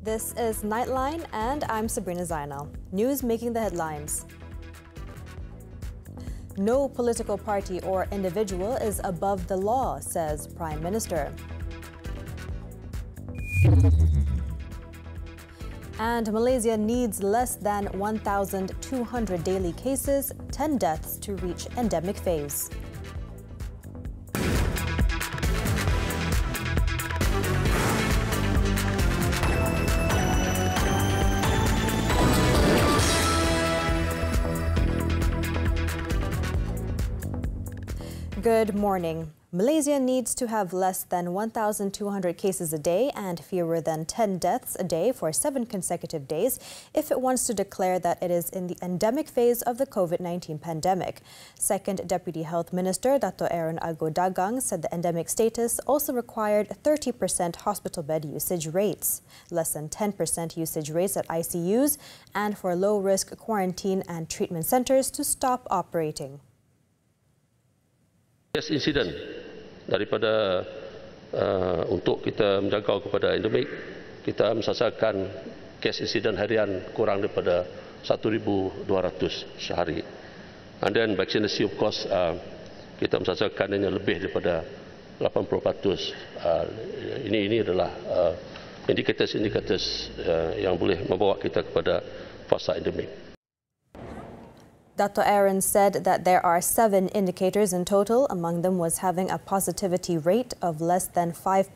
This is Nightline, and I'm Sabrina Zainal. News making the headlines. No political party or individual is above the law, says Prime Minister. And Malaysia needs less than 1,200 daily cases, 10 deaths to reach endemic phase. Good morning. Malaysia needs to have less than 1,200 cases a day and fewer than 10 deaths a day for 7 consecutive days if it wants to declare that it is in the endemic phase of the COVID-19 pandemic. Second Deputy Health Minister Dato' Aaron Ago Dagang said the endemic status also required 30% hospital bed usage rates, less than 10% usage rates at ICUs, and for low-risk quarantine and treatment centres to stop operating. Kes insiden daripada untuk kita menjaga kepada endemik, kita mensasarkan kes insiden harian kurang daripada 1,200 sehari. And then vaccination, of course, kita mensasarkan ini lebih daripada 80%. Ini adalah indikators yang boleh membawa kita kepada fasa endemik. Dato' Aaron said that there are 7 indicators in total. Among them was having a positivity rate of less than 5%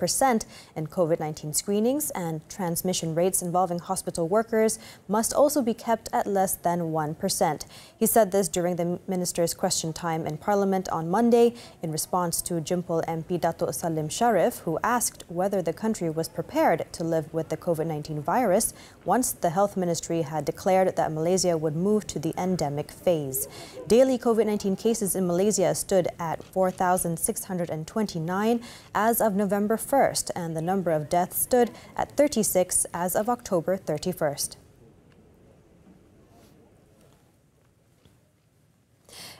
in COVID-19 screenings, and transmission rates involving hospital workers must also be kept at less than 1%. He said this during the minister's question time in Parliament on Monday in response to Jimpol MP Dato' Salim Sharif, who asked whether the country was prepared to live with the COVID-19 virus once the Health Ministry had declared that Malaysia would move to the endemic phase. Daily COVID-19 cases in Malaysia stood at 4,629 as of November 1st, and the number of deaths stood at 36 as of October 31st.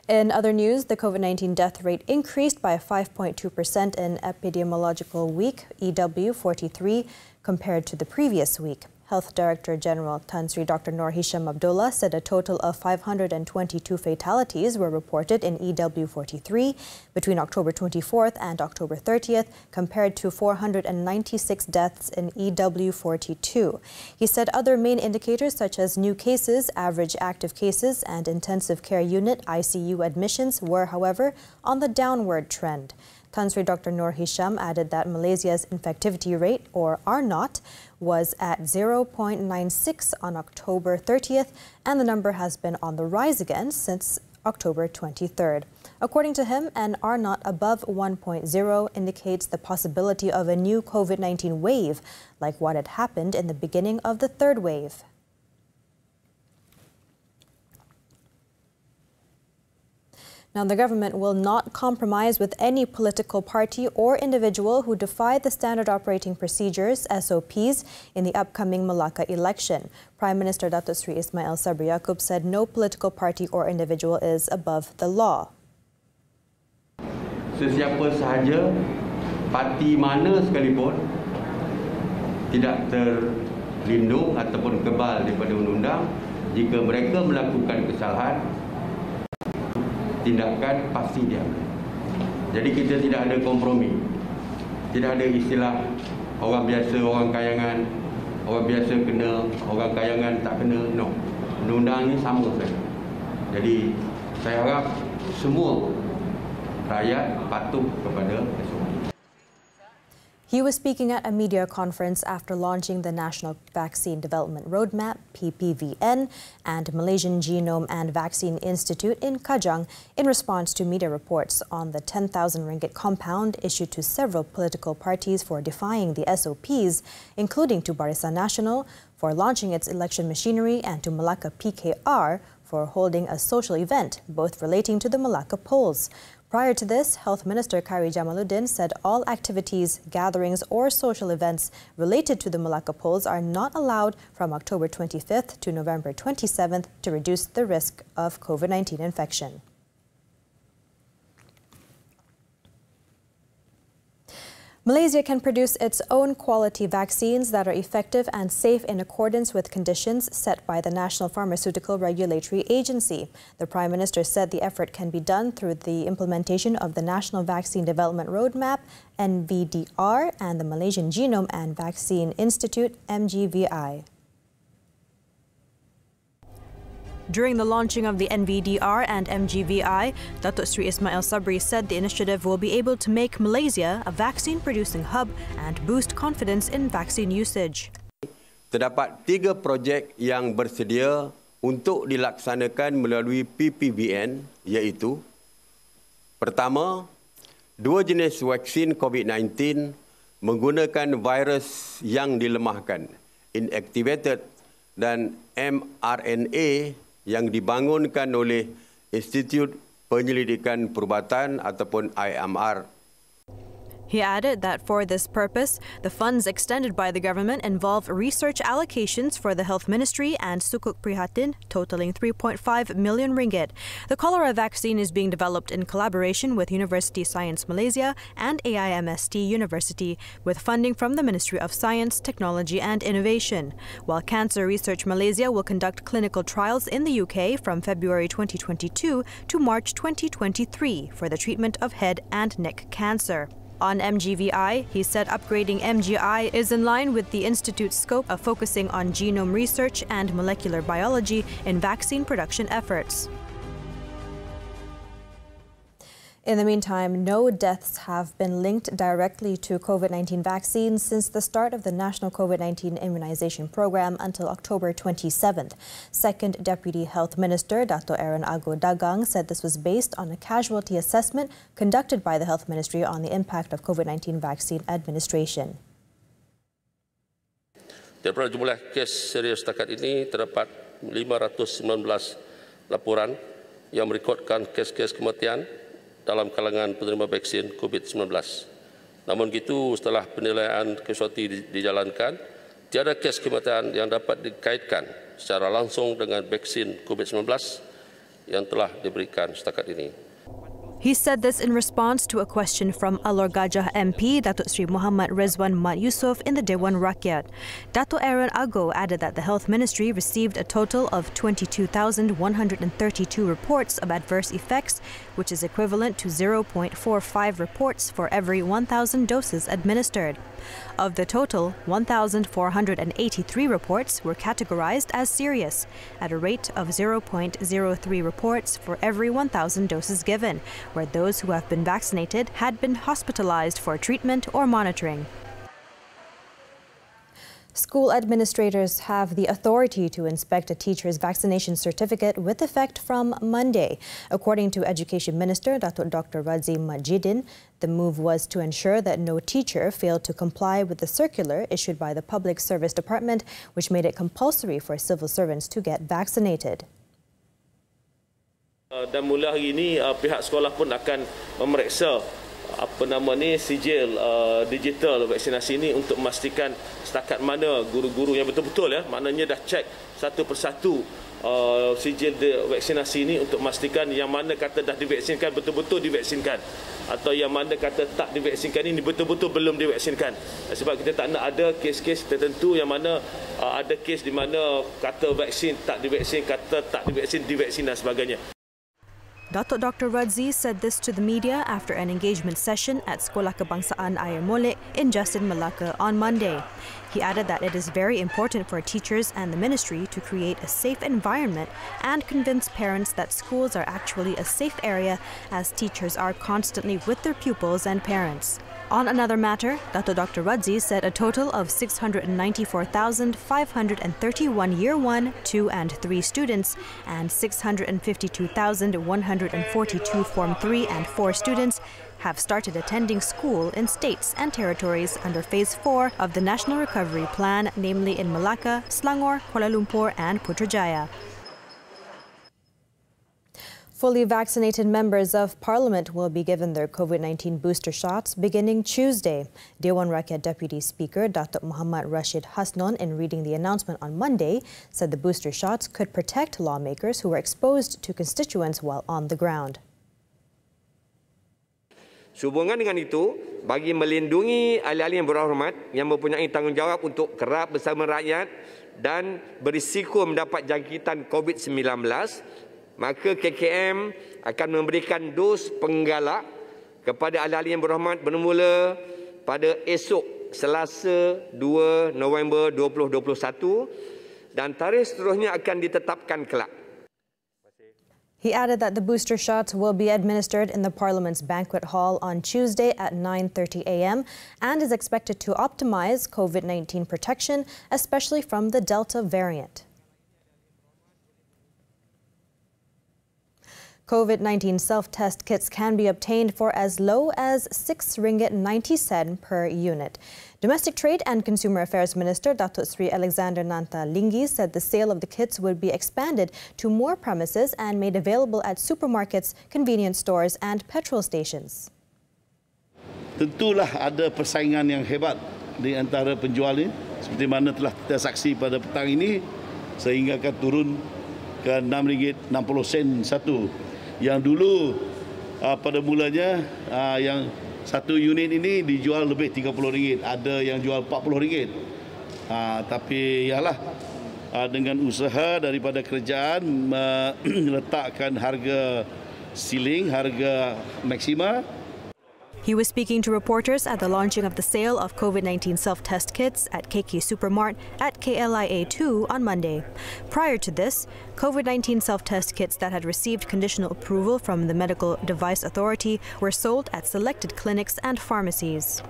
In other news, the COVID-19 death rate increased by 5.2% in epidemiological week EW43 compared to the previous week. Health Director General Tan Sri Dr. Noor Hisham Abdullah said a total of 522 fatalities were reported in EW43 between October 24th and October 30th, compared to 496 deaths in EW42. He said other main indicators such as new cases, average active cases, and intensive care unit ICU admissions were, however, on the downward trend. Tan Sri Dr. Noor Hisham added that Malaysia's infectivity rate, or R0, was at 0.96 on October 30th, and the number has been on the rise again since October 23rd. According to him, an R0 above 1.0 indicates the possibility of a new COVID-19 wave, like what had happened in the beginning of the third wave. Now, the government will not compromise with any political party or individual who defy the standard operating procedures, SOPs, in the upcoming Melaka election. Prime Minister Dato' Sri Ismail Sabri Yaakob said no political party or individual is above the law. Sesiapa sahaja, parti mana sekalipun, tidak terlindung ataupun kebal daripada undang-undang jika mereka melakukan kesalahan. Tindakan pasti diambil. Jadi kita tidak ada kompromi. Tidak ada istilah orang biasa, orang kayangan, orang biasa kena, orang kayangan tak kena. No. Undang-undang ini sama saja. Jadi saya harap semua rakyat patuh kepada SOP. He was speaking at a media conference after launching the National Vaccine Development Roadmap, PPVN, and Malaysian Genome and Vaccine Institute in Kajang in response to media reports on the 10,000 ringgit compound issued to several political parties for defying the SOPs, including to Barisan Nasional for launching its election machinery and to Melaka PKR for holding a social event, both relating to the Melaka polls. Prior to this, Health Minister Khairi Jamaluddin said all activities, gatherings or social events related to the Melaka polls are not allowed from October 25th to November 27th to reduce the risk of COVID-19 infection. Malaysia can produce its own quality vaccines that are effective and safe in accordance with conditions set by the National Pharmaceutical Regulatory Agency. The Prime Minister said the effort can be done through the implementation of the National Vaccine Development Roadmap, NVDR, and the Malaysian Genome and Vaccine Institute, MGVI. During the launching of the NVDR and MGVI, Datuk Sri Ismail Sabri said the initiative will be able to make Malaysia a vaccine-producing hub and boost confidence in vaccine usage. Terdapat 3 projek yang bersedia untuk dilaksanakan melalui PPVN, iaitu pertama, 2 jenis vaksin COVID-19 menggunakan virus yang dilemahkan, inactivated, dan mRNA yang dibangunkan oleh Institut Penyelidikan Perubatan ataupun IMR. He added that for this purpose, the funds extended by the government involve research allocations for the Health Ministry and Sukuk Prihatin, totaling 3.5 million ringgit. The cholera vaccine is being developed in collaboration with University Science Malaysia and AIMST University, with funding from the Ministry of Science, Technology and Innovation, while Cancer Research Malaysia will conduct clinical trials in the UK from February 2022 to March 2023 for the treatment of head and neck cancer. On MGVI, he said upgrading MGI is in line with the Institute's scope of focusing on genome research and molecular biology in vaccine production efforts. In the meantime, no deaths have been linked directly to COVID-19 vaccines since the start of the National COVID-19 Immunization Program until October 27th. Second Deputy Health Minister Dato' Aaron Ago Dagang said this was based on a casualty assessment conducted by the Health Ministry on the impact of COVID-19 vaccine administration. Daripada jumlah kes serius setakat ini, terdapat 519 laporan yang merekodkan kes-kes kematian dalam kalangan penerima vaksin COVID-19. Namun begitu, setelah penilaian kasualiti dijalankan, tiada kes kematian yang dapat dikaitkan secara langsung dengan vaksin COVID-19 yang telah diberikan setakat ini. He said this in response to a question from Alor Gajah MP Datuk Sri Muhammad Rezwan Mat Yusof in the Dewan Rakyat. Dato' Aaron Ago added that the Health Ministry received a total of 22,132 reports of adverse effects, which is equivalent to 0.45 reports for every 1,000 doses administered. Of the total, 1,483 reports were categorized as serious, at a rate of 0.03 reports for every 1,000 doses given, where those who have been vaccinated had been hospitalized for treatment or monitoring. School administrators have the authority to inspect a teacher's vaccination certificate with effect from Monday. According to Education Minister Dr. Radzi Majidin, the move was to ensure that no teacher failed to comply with the circular issued by the Public Service Department, which made it compulsory for civil servants to get vaccinated. Dan mula hari ini pihak sekolah pun akan memeriksa sijil digital vaksinasi ini untuk memastikan setakat mana guru-guru yang betul-betul maknanya dah cek satu persatu sijil vaksinasi ini untuk memastikan yang mana kata dah divaksinkan betul-betul divaksinkan atau yang mana kata tak divaksinkan ini betul-betul belum divaksinkan. Sebab kita tak nak ada kes-kes tertentu yang mana ada kes di mana kata vaksin tak divaksin, kata tak divaksin divaksin dan sebagainya. Dr. Radzi said this to the media after an engagement session at Sekolah Kebangsaan Ayer Molek in Justin, Melaka on Monday. He added that it is very important for teachers and the ministry to create a safe environment and convince parents that schools are actually a safe area, as teachers are constantly with their pupils and parents. On another matter, Dr. Radzi said a total of 694,531 Year 1, 2 and 3 students and 652,142 Form 3 and 4 students have started attending school in states and territories under Phase 4 of the National Recovery Plan, namely in Melaka, Selangor, Kuala Lumpur and Putrajaya. Fully vaccinated members of Parliament will be given their COVID-19 booster shots beginning Tuesday. Dewan Rakyat Deputy Speaker Datuk Muhammad Rashid Hasnon, in reading the announcement on Monday, said the booster shots could protect lawmakers who were exposed to constituents while on the ground. Sehubungan dengan itu, bagi melindungi ahli-ahli yang berhormat yang mempunyai tanggungjawab untuk kerap bersama rakyat dan berisiko mendapat jangkitan COVID-19, maka KKM akan memberikan dos penggalak kepada ahli-ahli yang berhormat bermula pada esok Selasa 2 November 2021 dan tarikh seterusnya akan ditetapkan kelak. He added that the booster shots will be administered in the Parliament's banquet hall on Tuesday at 9:30 a.m. and is expected to optimize COVID-19 protection, especially from the Delta variant. COVID-19 self-test kits can be obtained for as low as 6 ringgit 90 sen per unit. Domestic Trade and Consumer Affairs Minister Datuk Sri Alexander Nanta Linggi said the sale of the kits would be expanded to more premises and made available at supermarkets, convenience stores and petrol stations. Tentulah ada persaingan yang hebat di antara penjual ini, seperti mana telah kita saksi pada petang ini, sehingga akan turun ke 6 ringgit 60 sen satu. Yang dulu pada mulanya yang satu unit ini dijual lebih RM30, ada yang jual RM40. Tapi ialah dengan usaha daripada kerajaan meletakkan harga ceiling, harga maksima. He was speaking to reporters at the launching of the sale of COVID-19 self-test kits at KK Supermart at KLIA 2 on Monday. Prior to this, COVID-19 self-test kits that had received conditional approval from the Medical Device Authority were sold at selected clinics and pharmacies.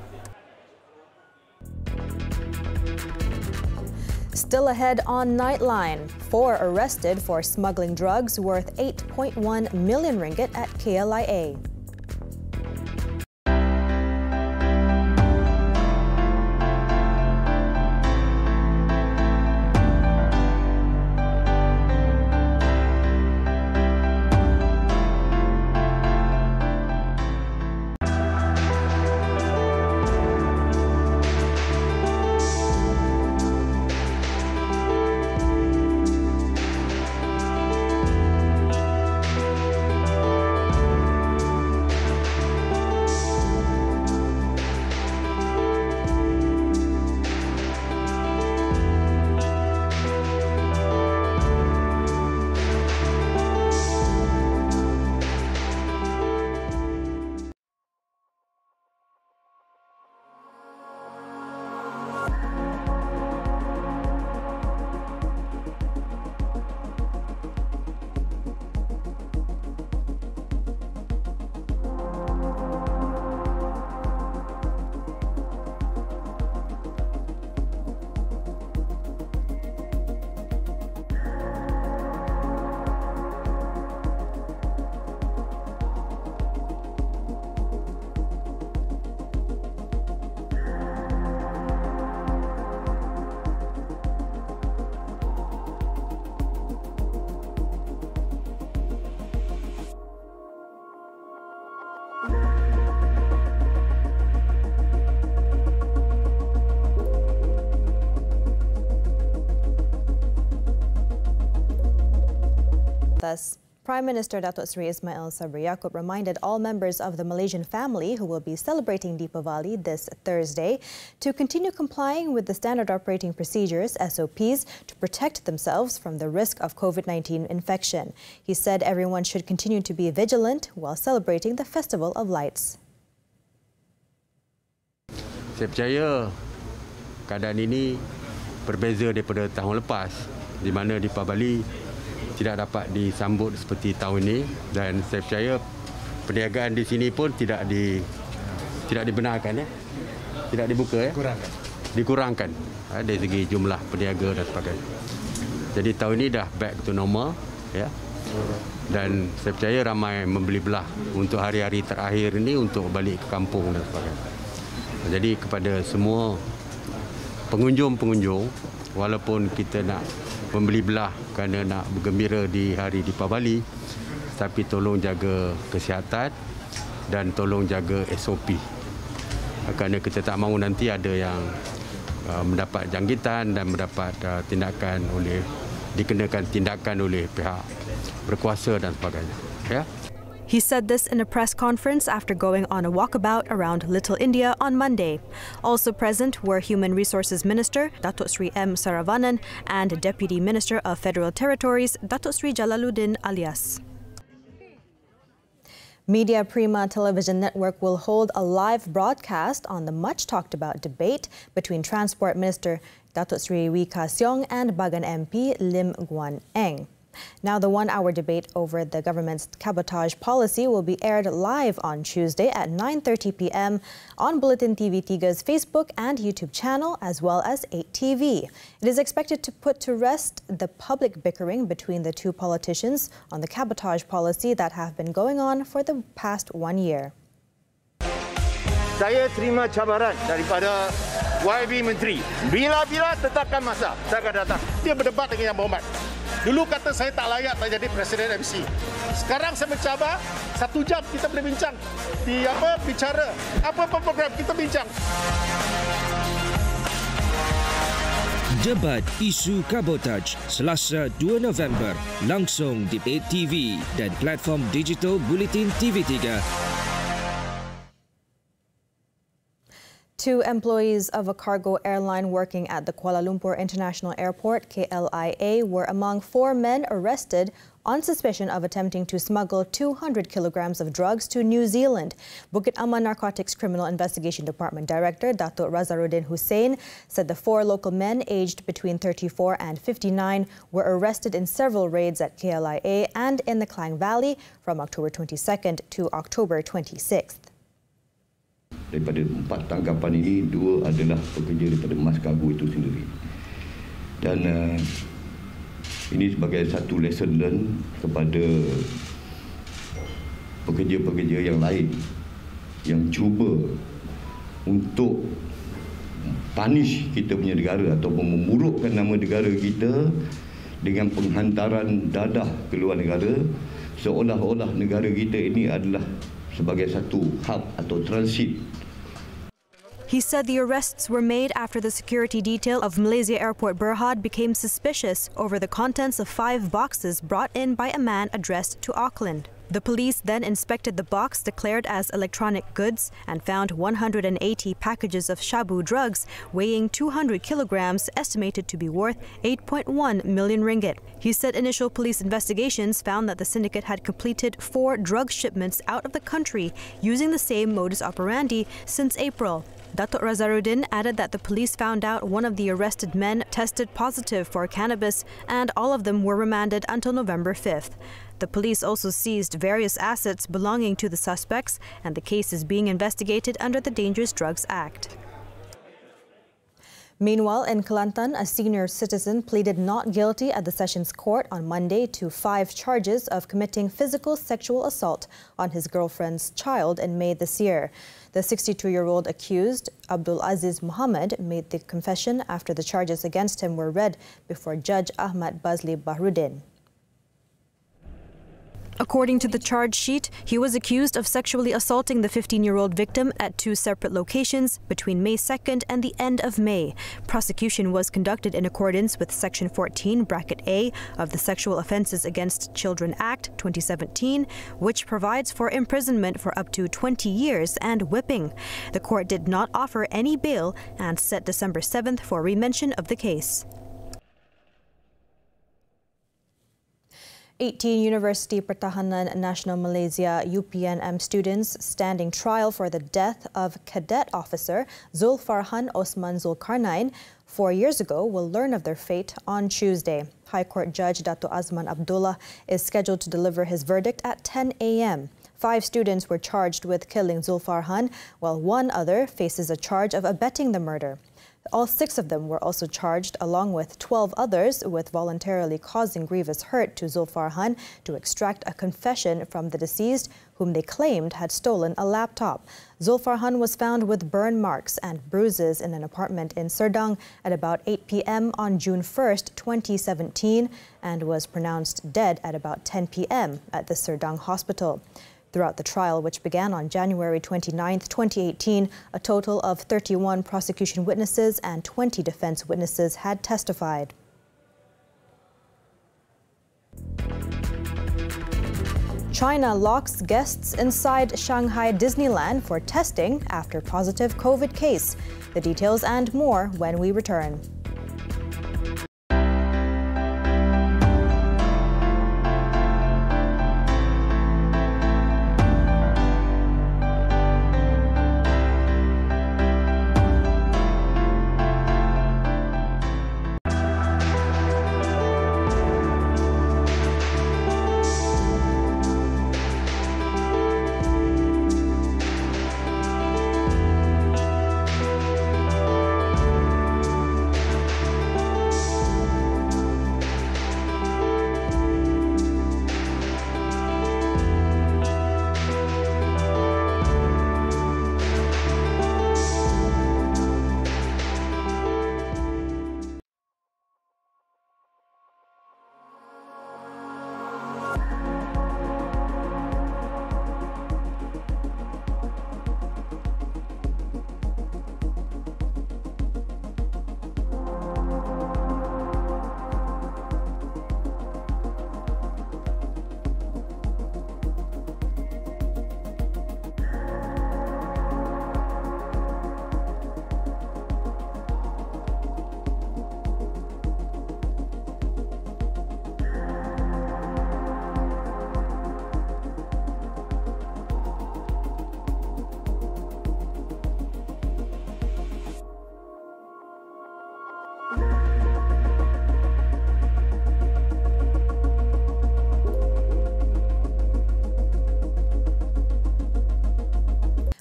Still ahead on Nightline, 4 arrested for smuggling drugs worth 8.1 million ringgit at KLIA. Thus, Prime Minister Datuk Sri Ismail Sabri Yaakob reminded all members of the Malaysian family who will be celebrating Deepavali this Thursday to continue complying with the standard operating procedures, SOPs, to protect themselves from the risk of COVID-19 infection. He said everyone should continue to be vigilant while celebrating the Festival of Lights. Saya percaya keadaan ini berbeza daripada tahun lepas, di mana Deepavali tidak dapat disambut seperti tahun ini, dan saya percaya perniagaan di sini pun tidak dibenarkan, tidak dibuka, dikurangkan dari segi jumlah peniaga dan sebagainya. Jadi tahun ini dah back to normal, dan saya percaya ramai membeli belah untuk hari-hari terakhir ini untuk balik ke kampung dan sebagainya. Jadi kepada semua pengunjung-pengunjung, walaupun kita nak membeli belah kerana nak bergembira di hari Deepavali, tapi tolong jaga kesihatan dan tolong jaga SOP. Kerana kita tak mahu nanti ada yang mendapat jangkitan dan mendapat dikenakan tindakan oleh pihak berkuasa dan sebagainya. He said this in a press conference after going on a walkabout around Little India on Monday. Also present were Human Resources Minister Datuk Sri M. Saravanan and Deputy Minister of Federal Territories Datuk Sri Jalaluddin Alias. Media Prima Television Network will hold a live broadcast on the much-talked-about debate between Transport Minister Datuk Sri Wee Ka Siong and Bagan MP Lim Guan Eng. Now, the one-hour debate over the government's cabotage policy will be aired live on Tuesday at 9:30 p.m. on Buletin TV3's Facebook and YouTube channel, as well as 8TV. It is expected to put to rest the public bickering between the two politicians on the cabotage policy that have been going on for the past 1 year. Saya terima cabaran daripada YB Menteri. Bila-bila tetapkan masa, saya akan datang. Dia berdebat dengan Yang Berhormat. Dulu kata saya tak layak nak jadi Presiden MC. Sekarang saya mencabar 1 jam kita boleh bincang. Bicara apa-apa program kita bincang. Debat isu kabotaj Selasa 2 November langsung di Bait TV dan platform digital Buletin TV3. Two employees of a cargo airline working at the Kuala Lumpur International Airport, KLIA, were among 4 men arrested on suspicion of attempting to smuggle 200 kilograms of drugs to New Zealand. Bukit Aman Narcotics Criminal Investigation Department Director Datuk Razaruddin Hussein said the 4 local men aged between 34 and 59 were arrested in several raids at KLIA and in the Klang Valley from October 22nd to October 26th. Daripada 4 tangkapan ini, 2 adalah pekerja daripada mas kargo itu sendiri. Dan ini sebagai satu lesson learn kepada pekerja-pekerja yang lain yang cuba untuk punish kita punya negara ataupun memurukkan nama negara kita dengan penghantaran dadah ke luar negara, seolah-olah negara kita ini adalah sebagai satu hub atau transit. He said the arrests were made after the security detail of Malaysia Airport Berhad became suspicious over the contents of 5 boxes brought in by a man addressed to Auckland. The police then inspected the box declared as electronic goods and found 180 packages of shabu drugs weighing 200 kilograms estimated to be worth 8.1 million ringgit. He said initial police investigations found that the syndicate had completed 4 drug shipments out of the country using the same modus operandi since April. Datuk Razaruddin added that the police found out one of the arrested men tested positive for cannabis and all of them were remanded until November 5th. The police also seized various assets belonging to the suspects and the case is being investigated under the Dangerous Drugs Act. Meanwhile, in Kelantan, a senior citizen pleaded not guilty at the Sessions Court on Monday to 5 charges of committing physical sexual assault on his girlfriend's child in May this year. The 62-year-old accused, Abdul Aziz Muhammad, made the confession after the charges against him were read before Judge Ahmad Bazli Bahrudin. According to the charge sheet, he was accused of sexually assaulting the 15-year-old victim at 2 separate locations between May 2nd and the end of May. Prosecution was conducted in accordance with Section 14, Bracket A of the Sexual Offences Against Children Act 2017, which provides for imprisonment for up to 20 years and whipping. The court did not offer any bail and set December 7th for remention of the case. 18 University Pertahanan Nasional Malaysia UPNM students standing trial for the death of Cadet Officer Zulfarhan Osman Zulkarnain 4 years ago will learn of their fate on Tuesday. High Court Judge Dato' Azman Abdullah is scheduled to deliver his verdict at 10 a.m. 5 students were charged with killing Zulfarhan, while 1 other faces a charge of abetting the murder. All 6 of them were also charged, along with 12 others, with voluntarily causing grievous hurt to Zulfarhan to extract a confession from the deceased, whom they claimed had stolen a laptop. Zulfarhan was found with burn marks and bruises in an apartment in Serdang at about 8 p.m. on June 1st, 2017, and was pronounced dead at about 10 p.m. at the Serdang hospital. Throughout the trial, which began on January 29, 2018, a total of 31 prosecution witnesses and 20 defense witnesses had testified. China locks guests inside Shanghai Disneyland for testing after positive COVID case. The details and more when we return.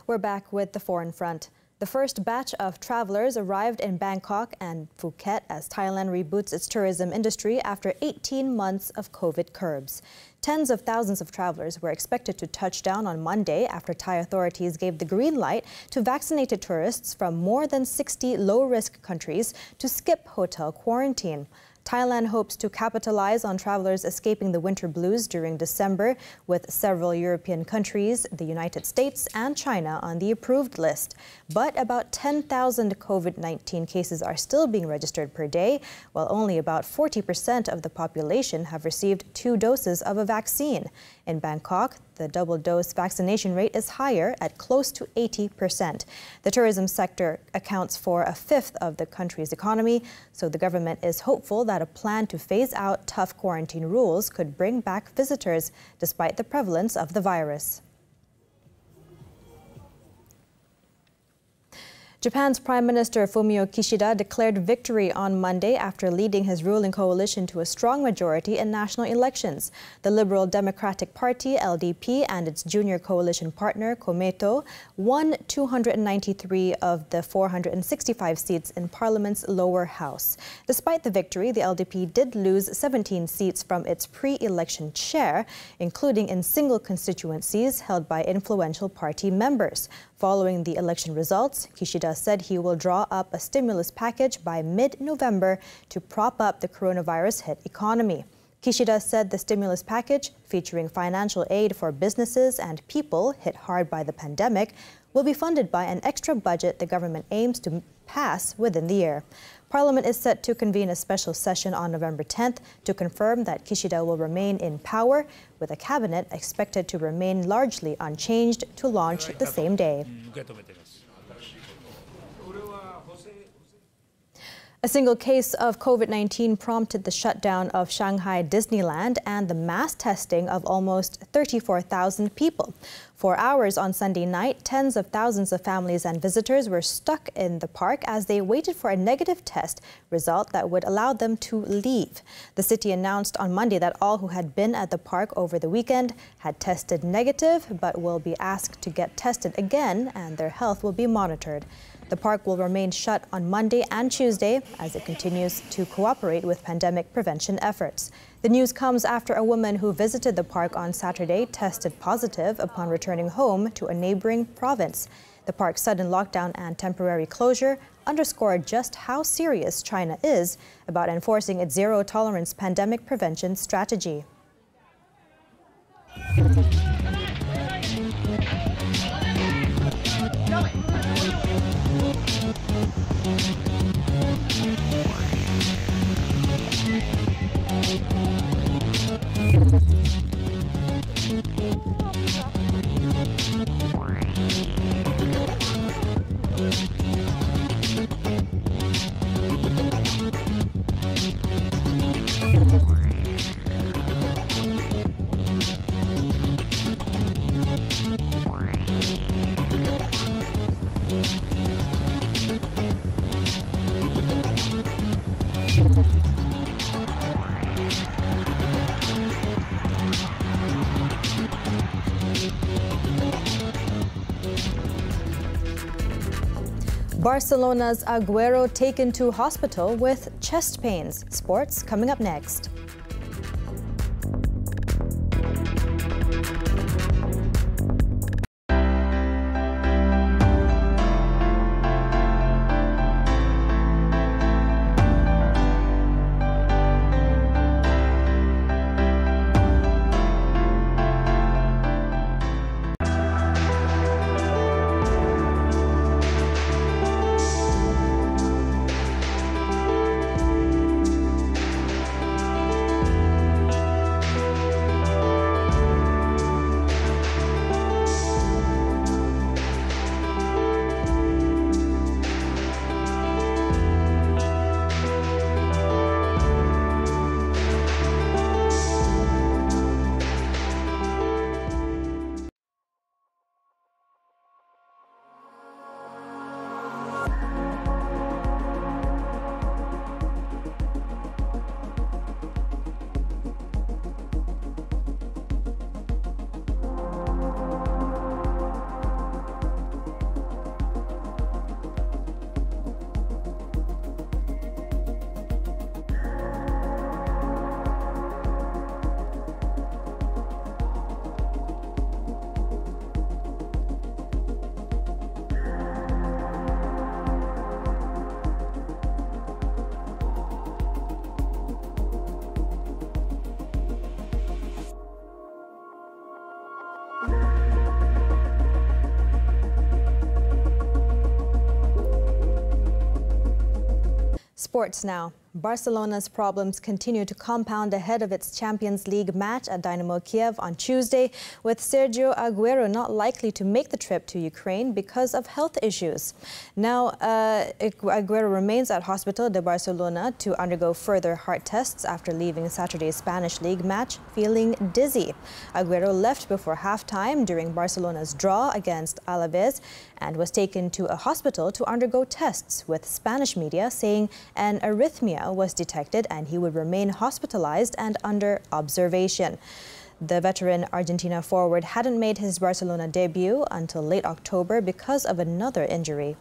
We're back with the foreign front. The first batch of travelers arrived in Bangkok and Phuket as Thailand reboots its tourism industry after 18 months of COVID curbs. Tens of thousands of travelers were expected to touch down on Monday after Thai authorities gave the green light to vaccinated tourists from more than 60 low-risk countries to skip hotel quarantine. Thailand hopes to capitalize on travelers escaping the winter blues during December, with several European countries, the United States and China on the approved list. But about 10,000 COVID-19 cases are still being registered per day, while only about 40% of the population have received 2 doses of a vaccine. In Bangkok, the double-dose vaccination rate is higher at close to 80%. The tourism sector accounts for a fifth of the country's economy, so the government is hopeful that a plan to phase out tough quarantine rules could bring back visitors despite the prevalence of the virus. Japan's Prime Minister Fumio Kishida declared victory on Monday after leading his ruling coalition to a strong majority in national elections. The Liberal Democratic Party, LDP, and its junior coalition partner, Komeito, won 293 of the 465 seats in Parliament's lower house. Despite the victory, the LDP did lose 17 seats from its pre-election chair, including in single constituencies held by influential party members. Following the election results, Kishida said he will draw up a stimulus package by mid-November to prop up the coronavirus-hit economy. Kishida said the stimulus package, featuring financial aid for businesses and people hit hard by the pandemic, will be funded by an extra budget the government aims to pass within the year. Parliament is set to convene a special session on November 10th to confirm that Kishida will remain in power, with a cabinet expected to remain largely unchanged to launch the same day. A single case of COVID-19 prompted the shutdown of Shanghai Disneyland and the mass testing of almost 34,000 people. For hours on Sunday night, tens of thousands of families and visitors were stuck in the park as they waited for a negative test result that would allow them to leave. The city announced on Monday that all who had been at the park over the weekend had tested negative, but will be asked to get tested again and their health will be monitored. The park will remain shut on Monday and Tuesday as it continues to cooperate with pandemic prevention efforts. The news comes after a woman who visited the park on Saturday tested positive upon returning home to a neighboring province. The park's sudden lockdown and temporary closure underscored just how serious China is about enforcing its zero-tolerance pandemic prevention strategy. Barcelona's Aguero taken to hospital with chest pains. Sports coming up next. Sports now. Barcelona's problems continue to compound ahead of its Champions League match at Dynamo Kiev on Tuesday, with Sergio Aguero not likely to make the trip to Ukraine because of health issues. Now, Aguero remains at Hospital de Barcelona to undergo further heart tests after leaving Saturday's Spanish League match feeling dizzy. Aguero left before halftime during Barcelona's draw against Alaves and was taken to a hospital to undergo tests, with Spanish media saying an arrhythmia was detected and he would remain hospitalized and under observation. The veteran Argentina forward hadn't made his Barcelona debut until late October because of another injury.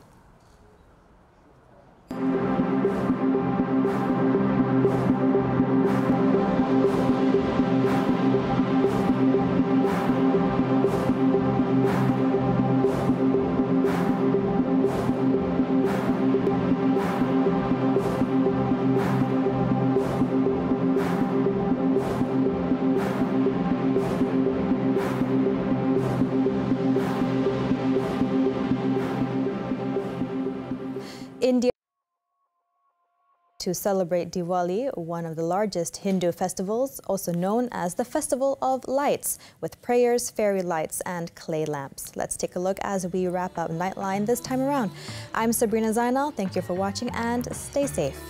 India to celebrate Diwali, one of the largest Hindu festivals, also known as the Festival of Lights, with prayers, fairy lights and clay lamps. Let's take a look as we wrap up Nightline this time around. I'm Sabrina Zainal. Thank you for watching and stay safe.